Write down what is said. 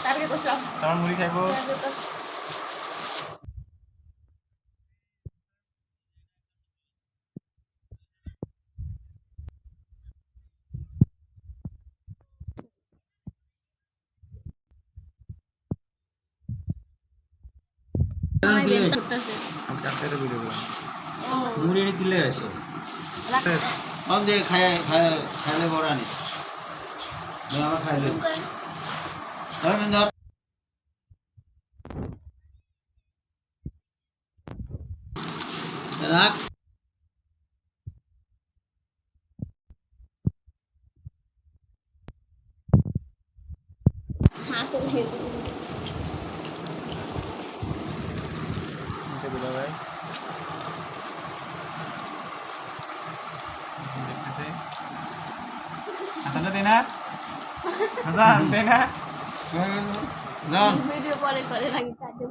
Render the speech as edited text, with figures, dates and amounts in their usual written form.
তারকে বসলাম তোমার মুড়ি খাইবো আমি চারটে ভিডিও করলাম মুড়ি দিলে আছে দে খাইলে বড় আনি আমার খাইলে ধর রাখ ভাই দেখতেছে হাসান দেনা হাসান দেনা ভিডিও পরে করে লাগি কাটে